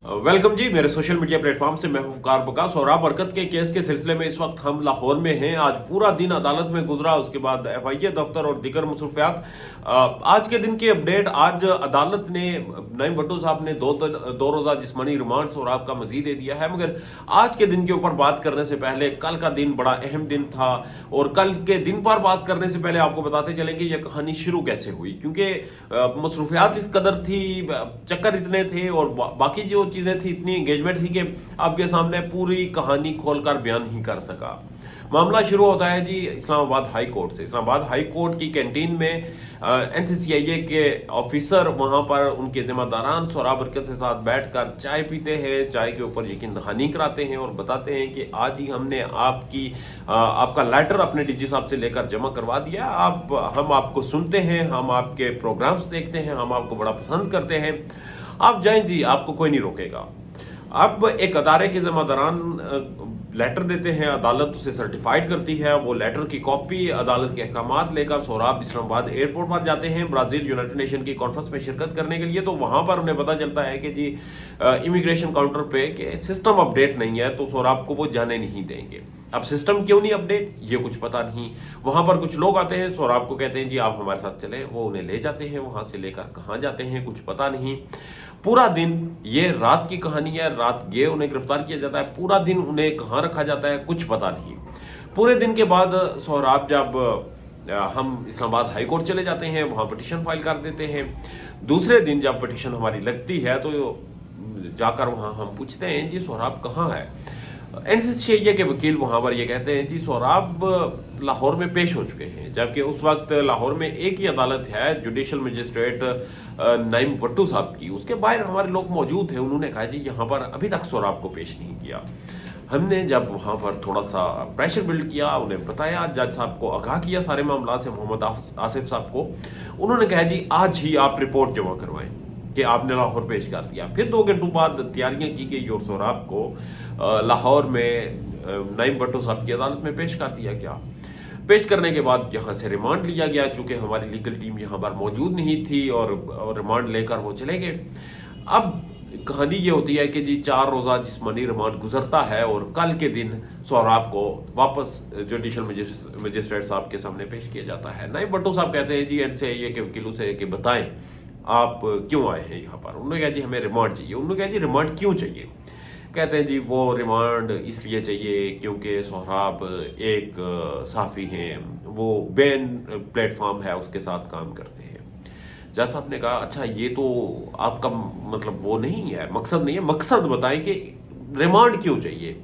Welcome जी मेरे social media platform से मैं हूं वकार बकास। और आप बरकत के केस के सिलसिले में इस वक्त हम लाहौर में हैं। आज पूरा दिन अदालत में गुजरा, उसके बाद FIA दफ्तर और दीगर मसरूफियात। आज के दिन की अपडेट, आज अदालत ने नईम भट्टो साहब ने दो रोज़ा जिस्मानी रिमांड और आपका मजीद दे दिया है। मगर आज के दिन के ऊपर बात करने से पहले कल का दिन बड़ा अहम दिन था, और कल के दिन पर बात करने से पहले आपको बताते चलेंगे यह कहानी शुरू कैसे हुई, क्योंकि मसरूफियात इस कदर थी, चक्कर इतने थे और बाकी जो चीज़ें थी, इतनी एंगेजमेंट थी कि आपके सामने पूरी कहानी खोलकर बयान ही कर सका। मामला शुरू होता है जी इस्लामाबाद हाई कोर्ट से। इस्लामाबाद हाई कोर्ट की कैंटीन में NCCIA के ऑफिसर वहाँ पर उनके जिम्मेदारान सोहराब बरकत के साथ बैठकर चाय पीते हैं, चाय के ऊपर यकीन दहानी कराते हैं और बताते हैं कि आज ही हमने आपका लेटर अपने DG साहब से लेकर जमा करवा दिया। हम आपको सुनते हैं, हम आपके प्रोग्राम्स देखते हैं, हम आपको बड़ा पसंद करते हैं, आप जाएं जी, आपको कोई नहीं रोकेगा। अब एक अदारे के जिम्मेदारान लेटर देते हैं, अदालत उसे सर्टिफाइड करती है। वो लेटर की कॉपी अदालत के अहकामात लेकर सोहराब इस्लामाबाद एयरपोर्ट पर जाते हैं ब्राज़ील यूनाइटेड नेशन की कॉन्फ्रेंस में शिरकत करने के लिए। तो वहाँ पर उन्हें पता चलता है कि जी इमिग्रेशन काउंटर पे कि सिस्टम अपडेट नहीं है, तो सोहराब को वो जाने नहीं देंगे। अब सिस्टम क्यों नहीं अपडेट, ये कुछ पता नहीं। वहाँ पर कुछ लोग आते हैं, सोहराब को कहते हैं जी आप हमारे साथ चलें। वो उन्हें ले जाते हैं, वहाँ से लेकर कहाँ जाते हैं कुछ पता नहीं। पूरा दिन, ये रात की कहानी है, रात गए उन्हें गिरफ्तार किया जाता है, पूरा दिन उन्हें कहाँ रखा जाता है कुछ पता नहीं। पूरे दिन के बाद सोहराब जब हम इस्लामाबाद हाई कोर्ट चले जाते हैं, वहाँ पिटीशन फाइल कर देते हैं। दूसरे दिन जब पिटीशन हमारी लगती है तो जाकर वहाँ हम पूछते हैं जी सोहराब कहाँ है। NCCIA के वकील वहाँ पर ये कहते हैं जी सोहराब लाहौर में पेश हो चुके हैं, जबकि उस वक्त लाहौर में एक ही अदालत है जुडिशल मजिस्ट्रेट नईम भट्टो साहब की, उसके बाहर हमारे लोग मौजूद हैं। उन्होंने कहा जी यहाँ पर अभी तक सोहराब को पेश नहीं किया। हमने जब वहाँ पर थोड़ा सा प्रेशर बिल्ड किया, उन्हें बताया, जज साहब को आगाह किया सारे मामला से, मोहम्मद आसिफ साहब को। उन्होंने कहा जी आज ही आप रिपोर्ट जमा करवाएं कि आपने लाहौर पेश कर दिया। फिर 2 घंटों बाद तैयारियां की गई और सोहराब को लाहौर में नईम भट्टो साहब की अदालत में पेश कर दिया गया। पेश करने के बाद यहाँ से रिमांड लिया गया, चूँकि हमारी लीगल टीम यहाँ पर मौजूद नहीं थी, और रिमांड लेकर वो चले गए। अब कहानी ये होती है कि जी 4 रोज़ा जिस्मानी रिमांड गुजरता है और कल के दिन सोहराब को वापस जुडिशल मजिस्ट्रेट साहब के सामने पेश किया जाता है। नईम भट्टो साहब कहते हैं जी NCCIA के वकीलों से कि बताएं आप क्यों आए हैं यहाँ पर। उन्होंने कहा जी हमें रिमांड चाहिए। उन्होंने कहा जी रिमांड क्यों चाहिए। कहते हैं जी वो रिमांड इसलिए चाहिए क्योंकि सोहराब एक सहाफ़ी हैं, वो बैन प्लेटफॉर्म है उसके साथ काम करते हैं। जज साहब ने कहा अच्छा ये तो आपका मतलब वो नहीं है, मकसद नहीं है, मकसद बताएं कि रिमांड क्यों चाहिए।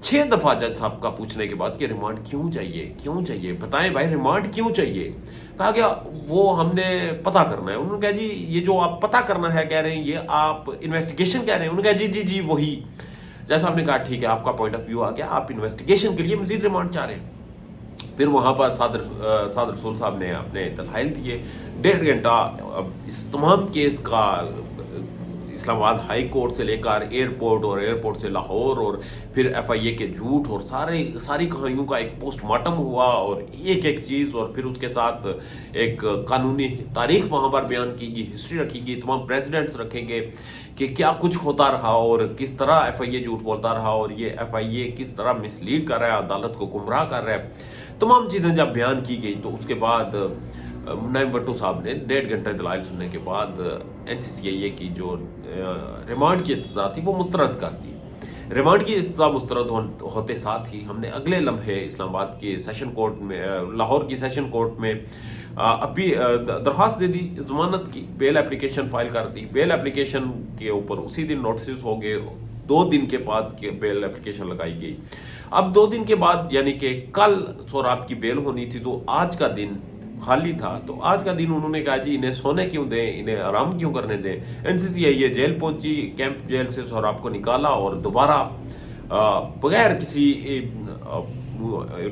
6 दफ़ा जज साहब का पूछने के बाद कि रिमांड क्यों चाहिए बताएं भाई, रिमांड क्यों चाहिए। कहा गया वो हमने पता करना है। उन्होंने कहा जी ये जो आप पता करना है कह रहे हैं, ये आप इन्वेस्टिगेशन कह रहे हैं। उन्होंने कहा जी वही। जज साहब ने कहा ठीक है, आपका पॉइंट ऑफ व्यू आ गया, आप इन्वेस्टिगेशन के लिए मजीद रिमांड चाह रहे हैं। फिर वहाँ पर सादर रसूल साहब ने अपने दलाइल दिए। 1.5 घंटा इस तमाम केस का इस्लामाबाद हाई कोर्ट से लेकर एयरपोर्ट और एयरपोर्ट से लाहौर और फिर FIA के झूठ और सारी कहानियों का एक पोस्टमार्टम हुआ और एक चीज़, और फिर उसके साथ एक कानूनी तारीख वहाँ पर बयान की गई, हिस्ट्री रखी गई, तमाम प्रेसिडेंट्स रखेंगे कि क्या कुछ होता रहा और किस तरह FIA झूठ बोलता रहा और ये FIA किस तरह मिसलीड कर रहा है, अदालत को गुमराह कर रहा है। तमाम चीज़ें जब बयान की गई तो उसके बाद नईम भट्टो साहब ने 1.5 घंटे दलाइल सुनने के बाद NCCIA की जो रिमांड की इस्तदा थी वो मुस्तरद कर दी। रिमांड की इस्तदा मुस्तरद होते साथ ही हमने अगले लम्हे इस्लामाबाद के सेशन कोर्ट में, लाहौर की सेशन कोर्ट में अभी दरख्वास्त दे दी ज़मानत की, बेल एप्लीकेशन फाइल कर दी। बेल एप्लीकेशन के ऊपर उसी दिन नोटिस हो गए। 2 दिन के बाद बेल एप्लीकेशन लगाई गई। अब 2 दिन के बाद यानी कि कल सोहराब की बेल होनी थी, तो आज का दिन खाली था। तो आज का दिन उन्होंने कहा जी इन्हें सोने क्यों दें, इन्हें आराम क्यों करने दें। NCCIA जेल पहुंची, कैंप जेल से सोहराब को निकाला और दोबारा बगैर किसी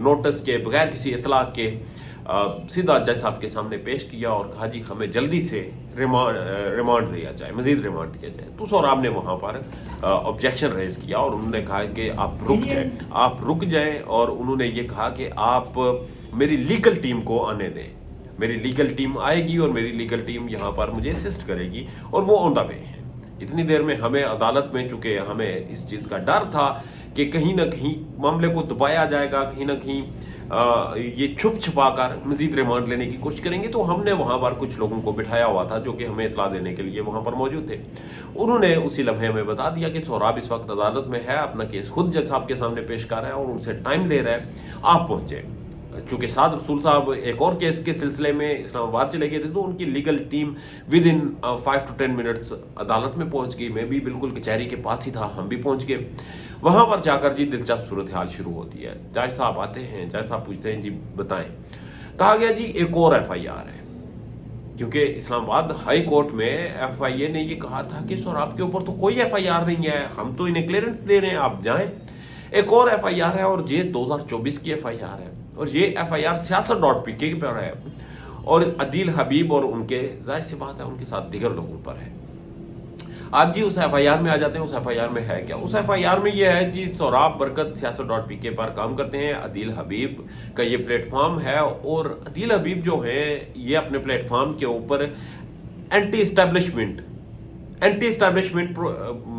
नोटिस के, बगैर किसी इतला के सीधा जज साहब के सामने पेश किया और कहा जी हमें जल्दी से रिमांड दिया जाए, मजीद रिमांड दिया जाए। तो सोहराब ने वहाँ पर ऑब्जेक्शन रेज किया और उन्होंने कहा कि आप रुक जाएं और उन्होंने ये कहा कि आप मेरी लीगल टीम को आने दें। मेरी लीगल टीम आएगी और मेरी लीगल टीम यहाँ पर मुझे असिस्ट करेगी और वो ऑन द वे है। इतनी देर में हमें अदालत में, चूँकि हमें इस चीज़ का डर था कि कहीं ना कहीं मामले को दबाया जाएगा, कहीं ना कहीं ये छुप छुपा कर मजीद रिमांड लेने की कोशिश करेंगे, तो हमने वहाँ पर कुछ लोगों को बिठाया हुआ था जो कि हमें इतला देने के लिए वहाँ पर मौजूद थे। उन्होंने उसी लम्हे हमें बता दिया कि सोहराब इस वक्त अदालत में है, अपना केस खुद जज साहब के सामने पेश कर रहा है और उनसे टाइम ले रहा है, आप पहुँचे। चूँकि साद रसूल साहब एक और केस के सिलसिले में इस्लामाबाद चले गए थे, तो उनकी legal team with in 5 to 10 minutes अदालत में पहुंच गई। मैं भी बिल्कुल कचहरी के पास ही था, हम भी पहुंच गए। वहां पर जाकर जी दिलचस्प सूरत हाल शुरू होती है। जज साहब आते हैं, जज साहब पूछते हैं जी बताएं। कहा गया जी एक और FIR है, क्योंकि इस्लामाबाद हाई कोर्ट में FIA ने ये कहा था कि सोहराब के ऊपर तो कोई FIR नहीं है, हम तो इन्हें क्लियरेंस दे रहे हैं, आप जाएं। एक और FIR है और ये 2024 की FIR है, और ये FIR siyaset.pk पर है और अदील हबीब और उनके, जाहिर सी बात है, उनके साथ दीगर लोगों पर है। आप जी उस FIR में आ जाते हैं। उस FIR में है क्या? उस FIR में ये है जी, सोहराब बरकत siyaset.pk पर काम करते हैं, अदील हबीब का ये प्लेटफॉर्म है, और अदील हबीब जो है ये अपने प्लेटफॉर्म के ऊपर एंटी इस्टेब्लिशमेंट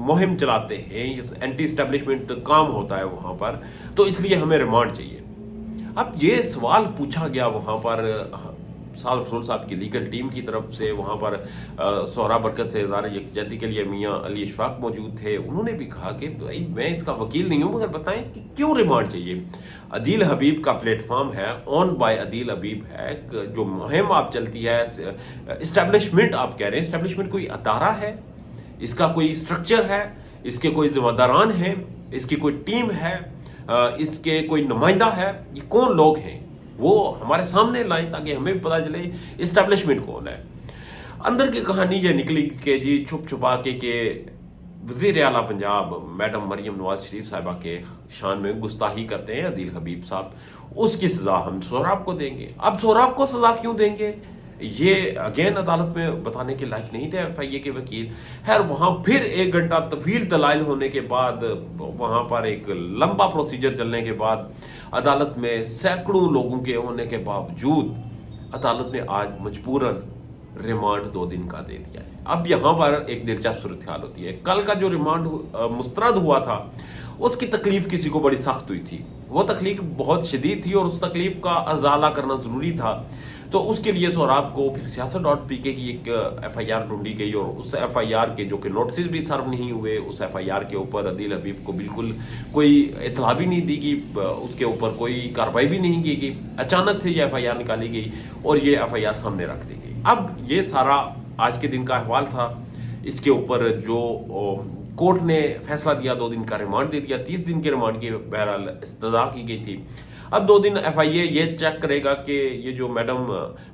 मुहिम चलाते हैं। एंटी इस्टेब्लिशमेंट काम होता है वहाँ पर, तो इसलिए हमें रिमांड चाहिए। अब ये सवाल पूछा गया वहाँ पर साद रसूल साहब की लीगल टीम की तरफ से। वहाँ पर सोहराब बरकत से इज़हार यकजहती के लिए मियाँ अली इशफाक मौजूद थे। उन्होंने भी कहा कि भाई मैं इसका वकील नहीं हूँ, मगर बताएं कि क्यों रिमांड चाहिए। अदील हबीब का प्लेटफॉर्म है, ऑन बाय अदील हबीब है, जो मुहिम आप चलती है, इस्टेब्लिशमेंट आप कह रहे हैं, इस्टेब्लिशमेंट कोई अदारा है, इसका कोई स्ट्रक्चर है, इसके कोई जिम्मेदारान हैं, इसकी कोई टीम है, इसके कोई नुमाइंदा है, ये कौन लोग हैं वो हमारे सामने लाएं ताकि हमें भी पता चले इस्टेब्लिशमेंट कौन है। अंदर की कहानी ये निकली कि जी छुप छुपा के वज़ीर आला पंजाब मैडम मरियम नवाज शरीफ साहिबा के शान में गुस्ताही करते हैं अदील हबीब साहब, उसकी सज़ा हम सोहराब को देंगे। अब सोहराब को सज़ा क्यों देंगे, ये अगेन अदालत में बताने के लायक नहीं थे FIA के वकील। खैर वहाँ फिर 1 घंटा तवील दलाइल होने के बाद, वहाँ पर एक लंबा प्रोसीजर चलने के बाद, अदालत में सैकड़ों लोगों के होने के बावजूद अदालत ने आज मजबूरन रिमांड 2 दिन का दे दिया है। अब यहाँ पर एक दिलचस्प सूरत हाल होती है। कल का जो रिमांड मुस्तरद हुआ था, उसकी तकलीफ किसी को बड़ी सख्त हुई थी, वो तकलीफ बहुत शदीद थी और उस तकलीफ का अजाला करना ज़रूरी था। तो उसके लिए सोहराब को फिर siyaset.pk की एक FIR ढूंढी गई, और उस FIR के जो कि नोटिस भी सर्व नहीं हुए, उस FIR के ऊपर अदील हबीब को बिल्कुल कोई इतला भी नहीं दी गई, उसके ऊपर कोई कार्रवाई भी नहीं की गई। अचानक से ये FIR निकाली गई और ये FIR सामने रख दी गई। अब ये सारा आज के दिन का अहवाल था। इसके ऊपर जो कोर्ट ने फैसला दिया, 2 दिन का रिमांड दे दिया, 30 दिन के रिमांड की बहरहाल इस्तदा की गई थी। अब 2 दिन FIA ये चेक करेगा कि ये जो मैडम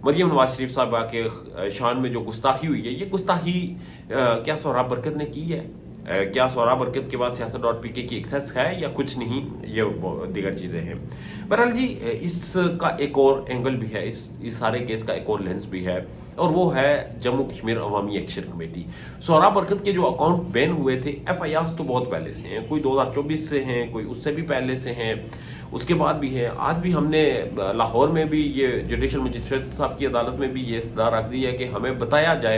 मरियम नवाज शरीफ साहबा के शान में जो गुस्ताखी हुई है, ये गुस्ताखी क्या सोहराब बरकत ने की है, क्या सोहराब बरकत के पास siyaset.pk की एक्सेस है या कुछ नहीं, ये दीगर चीज़ें हैं। बहरहाल जी इसका एक और एंगल भी है, इस सारे केस का एक और लेंस भी है, और वो है जम्मू कश्मीर अवामी एक्शन कमेटी। सोहराब बरकत के जो अकाउंट बैन हुए थे, FIR तो बहुत पहले से हैं, कोई 2024 से हैं, कोई उससे भी पहले से हैं, उसके बाद भी है। आज भी हमने लाहौर में भी ये जुडिशल मजिस्ट्रेट साहब की अदालत में भी ये इस्तदा रख दी है कि हमें बताया जाए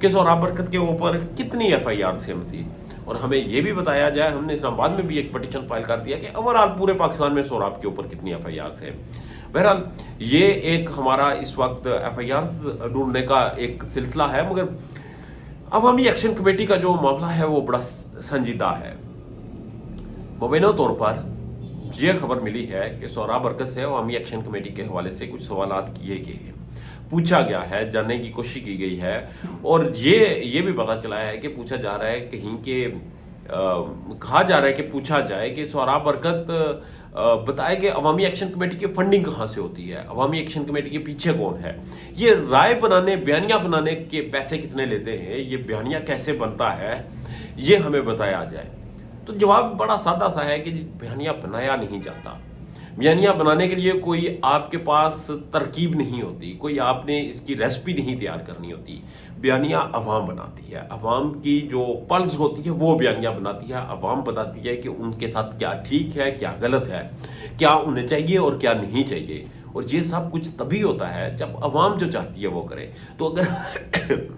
कि सोहराब बरकत के ऊपर कितनी FIR से मज़ीद, और हमें ये भी बताया जाए, हमने इस्लामाबाद में भी एक पटिशन फाइल कर दिया कि ओवरऑल पूरे पाकिस्तान में सोहराब के ऊपर कितनी FIR है। बहरहाल ये एक हमारा इस वक्त FIR ढूंढने का एक सिलसिला है, मगर अवामी एक्शन कमेटी का जो मामला है वो बड़ा संजीदा है। मुबैना तौर पर यह खबर मिली है कि सोहराब बरकत से अवामी एक्शन कमेटी के हवाले से कुछ सवालात किए गए हैं, पूछा गया है, जानने की कोशिश की गई है, और ये भी पता चला है कि पूछा जा रहा है कहीं के कहा जा रहा है कि पूछा जाए कि सोहराब बरकत बताए कि अवामी एक्शन कमेटी की फंडिंग कहाँ से होती है, अवामी एक्शन कमेटी के पीछे कौन है, ये राय बनाने, बयानियाँ बनाने के पैसे कितने लेते हैं, ये बयानिया कैसे बनता है, ये हमें बताया जाए। तो जवाब बड़ा सादा सा है कि बयानिया बनाया नहीं जाता। बयानिया बनाने के लिए कोई आपके पास तरकीब नहीं होती, कोई आपने इसकी रेसिपी नहीं तैयार करनी होती। बयानिया अवाम बनाती है, अवाम की जो पल्स होती है वो बयानिया बनाती है, अवाम बताती है कि उनके साथ क्या ठीक है, क्या गलत है, क्या उन्हें चाहिए और क्या नहीं चाहिए, और ये सब कुछ तभी होता है जब अवाम जो चाहती है वो करे। तो अगर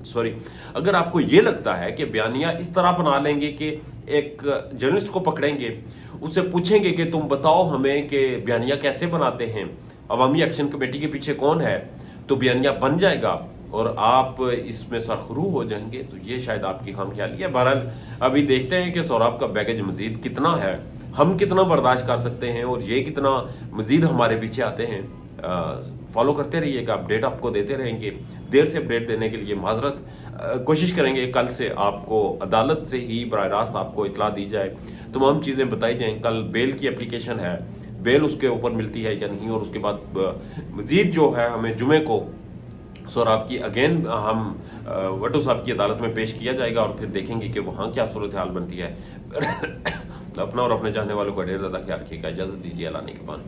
सॉरी, अगर आपको ये लगता है कि बयानिया इस तरह बना लेंगे कि एक जर्नलिस्ट को पकड़ेंगे, उससे पूछेंगे कि तुम बताओ हमें कि बयानिया कैसे बनाते हैं, अवामी एक्शन कमेटी के पीछे कौन है, तो बयानिया बन जाएगा और आप इसमें सरखरू हो जाएंगे, तो ये शायद आपकी खामख्याली है। बहरहाल अभी देखते हैं कि सोहराब का बैगेज मजीद कितना है, हम कितना बर्दाश्त कर सकते हैं और ये कितना मजीद हमारे पीछे आते हैं। फॉलो करते रहिएगा, अपडेट आपको देते रहेंगे। देर से अपडेट देने के लिए माजरत, कोशिश करेंगे कल से आपको अदालत से ही बराह रास्त आपको इतला दी जाए, तमाम चीज़ें बताई जाएँ। कल बेल की एप्लीकेशन है, बेल उसके ऊपर मिलती है या नहीं, और उसके बाद मजीद जो है हमें जुमे को सोहराब की अगेन हम वटो साहब की अदालत में पेश किया जाएगा और फिर देखेंगे कि वहाँ क्या सूरत हाल बनती है। अपना और अपने चाहने वालों का ढेर ज़्यादा ख्याल रखिएगा। इजाज़त दीजिए, अल्लाह ने के बाद।